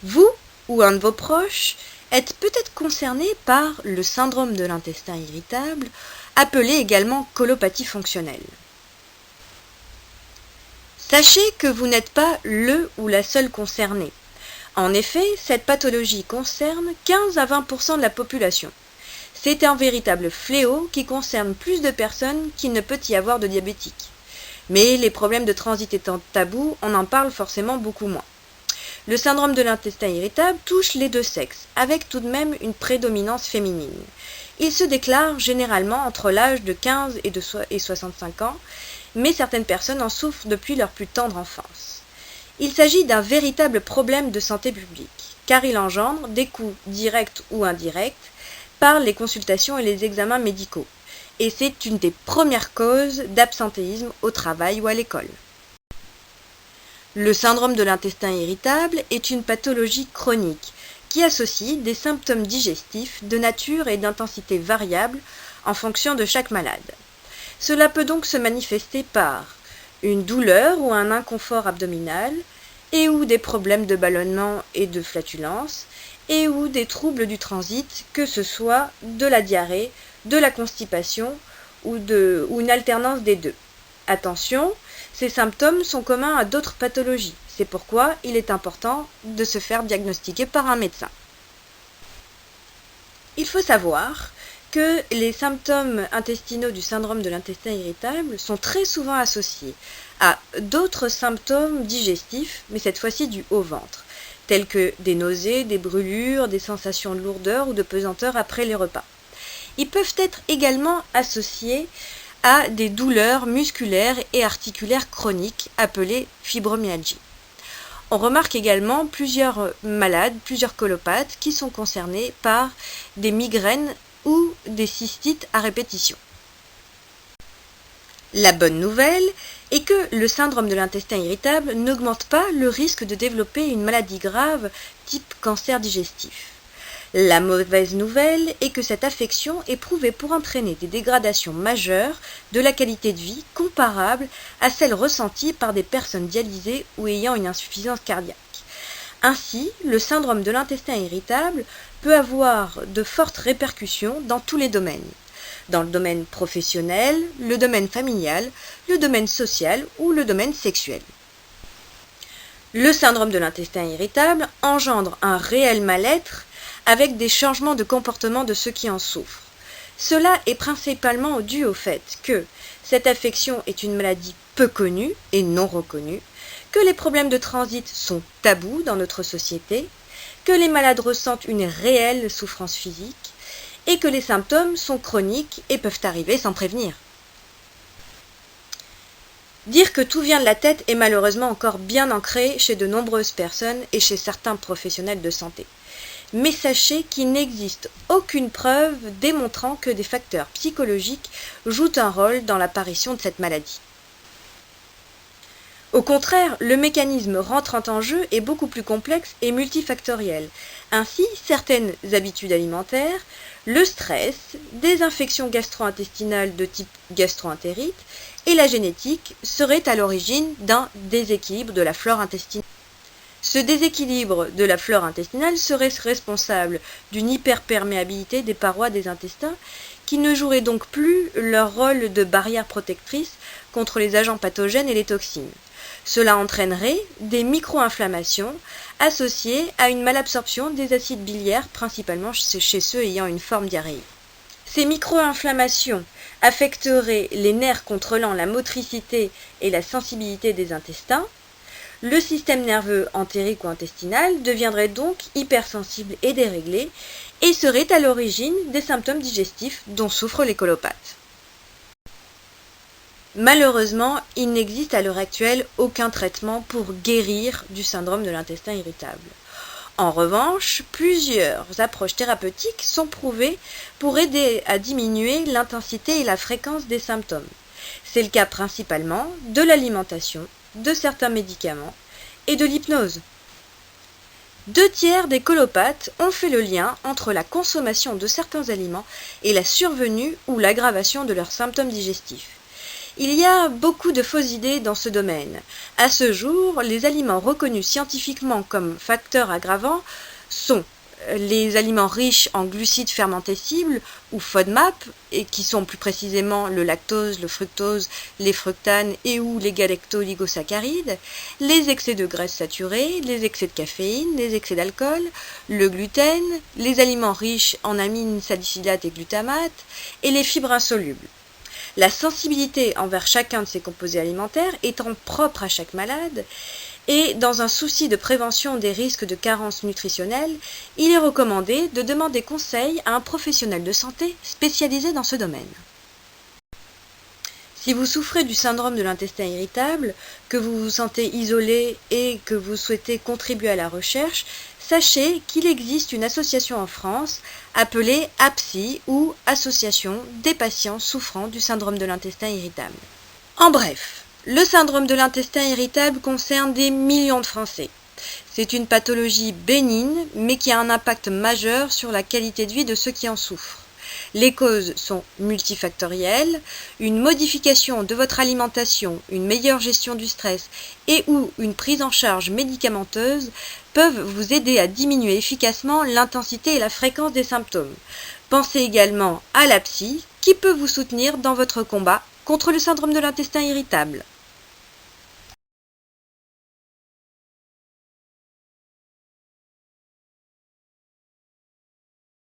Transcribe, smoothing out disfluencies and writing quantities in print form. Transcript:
Vous ou un de vos proches êtes peut-être concerné par le syndrome de l'intestin irritable, appelé également colopathie fonctionnelle. Sachez que vous n'êtes pas le ou la seule concernée. En effet, cette pathologie concerne 15 à 20% de la population. C'est un véritable fléau qui concerne plus de personnes qu'il ne peut y avoir de diabétiques. Mais les problèmes de transit étant tabous, on en parle forcément beaucoup moins. Le syndrome de l'intestin irritable touche les deux sexes, avec tout de même une prédominance féminine. Il se déclare généralement entre l'âge de 15 et 65 ans, mais certaines personnes en souffrent depuis leur plus tendre enfance. Il s'agit d'un véritable problème de santé publique, car il engendre des coûts directs ou indirects par les consultations et les examens médicaux, et c'est une des premières causes d'absentéisme au travail ou à l'école. Le syndrome de l'intestin irritable est une pathologie chronique qui associe des symptômes digestifs de nature et d'intensité variables en fonction de chaque malade. Cela peut donc se manifester par une douleur ou un inconfort abdominal, et ou des problèmes de ballonnement et de flatulence, et ou des troubles du transit, que ce soit de la diarrhée, de la constipation ou une alternance des deux. Attention, ces symptômes sont communs à d'autres pathologies, c'est pourquoi il est important de se faire diagnostiquer par un médecin. Il faut savoir que les symptômes intestinaux du syndrome de l'intestin irritable sont très souvent associés à d'autres symptômes digestifs, mais cette fois-ci du haut ventre, tels que des nausées, des brûlures, des sensations de lourdeur ou de pesanteur après les repas. Ils peuvent être également associés à des douleurs musculaires et articulaires chroniques appelées fibromyalgie. On remarque également plusieurs malades, plusieurs colopathes qui sont concernés par des migraines ou des cystites à répétition. La bonne nouvelle est que le syndrome de l'intestin irritable n'augmente pas le risque de développer une maladie grave type cancer digestif. La mauvaise nouvelle est que cette affection est prouvée pour entraîner des dégradations majeures de la qualité de vie comparables à celles ressenties par des personnes dialysées ou ayant une insuffisance cardiaque. Ainsi, le syndrome de l'intestin irritable peut avoir de fortes répercussions dans tous les domaines. Dans le domaine professionnel, le domaine familial, le domaine social ou le domaine sexuel. Le syndrome de l'intestin irritable engendre un réel mal-être avec des changements de comportement de ceux qui en souffrent. Cela est principalement dû au fait que cette affection est une maladie peu connue et non reconnue, que les problèmes de transit sont tabous dans notre société, que les malades ressentent une réelle souffrance physique et que les symptômes sont chroniques et peuvent arriver sans prévenir. Dire que tout vient de la tête est malheureusement encore bien ancré chez de nombreuses personnes et chez certains professionnels de santé. Mais sachez qu'il n'existe aucune preuve démontrant que des facteurs psychologiques jouent un rôle dans l'apparition de cette maladie. Au contraire, le mécanisme rentrant en jeu est beaucoup plus complexe et multifactoriel. Ainsi, certaines habitudes alimentaires, le stress, des infections gastro-intestinales de type gastro-entérite et la génétique seraient à l'origine d'un déséquilibre de la flore intestinale. Ce déséquilibre de la flore intestinale serait responsable d'une hyperperméabilité des parois des intestins qui ne joueraient donc plus leur rôle de barrière protectrice contre les agents pathogènes et les toxines. Cela entraînerait des micro-inflammations associées à une malabsorption des acides biliaires, principalement chez ceux ayant une forme diarrhéique. Ces micro-inflammations affecteraient les nerfs contrôlant la motricité et la sensibilité des intestins. Le système nerveux entérique ou intestinal deviendrait donc hypersensible et déréglé et serait à l'origine des symptômes digestifs dont souffrent les colopathes. Malheureusement, il n'existe à l'heure actuelle aucun traitement pour guérir du syndrome de l'intestin irritable. En revanche, plusieurs approches thérapeutiques sont prouvées pour aider à diminuer l'intensité et la fréquence des symptômes. C'est le cas principalement de l'alimentation, de certains médicaments et de l'hypnose. 2/3 des colopathes ont fait le lien entre la consommation de certains aliments et la survenue ou l'aggravation de leurs symptômes digestifs. Il y a beaucoup de fausses idées dans ce domaine. À ce jour, les aliments reconnus scientifiquement comme facteurs aggravants sont les aliments riches en glucides fermentescibles ou FODMAP, et qui sont plus précisément le lactose, le fructose, les fructanes et ou les galactoligosaccharides, les excès de graisses saturées, les excès de caféine, les excès d'alcool, le gluten, les aliments riches en amines, salicilates et glutamates, et les fibres insolubles. La sensibilité envers chacun de ces composés alimentaires étant propre à chaque malade, et dans un souci de prévention des risques de carence nutritionnelle, il est recommandé de demander conseil à un professionnel de santé spécialisé dans ce domaine. Si vous souffrez du syndrome de l'intestin irritable, que vous vous sentez isolé et que vous souhaitez contribuer à la recherche, sachez qu'il existe une association en France appelée APSI ou Association des patients souffrant du syndrome de l'intestin irritable. En bref, le syndrome de l'intestin irritable concerne des millions de Français. C'est une pathologie bénigne, mais qui a un impact majeur sur la qualité de vie de ceux qui en souffrent. Les causes sont multifactorielles, une modification de votre alimentation, une meilleure gestion du stress et ou une prise en charge médicamenteuse peuvent vous aider à diminuer efficacement l'intensité et la fréquence des symptômes. Pensez également à la psy qui peut vous soutenir dans votre combat contre le syndrome de l'intestin irritable.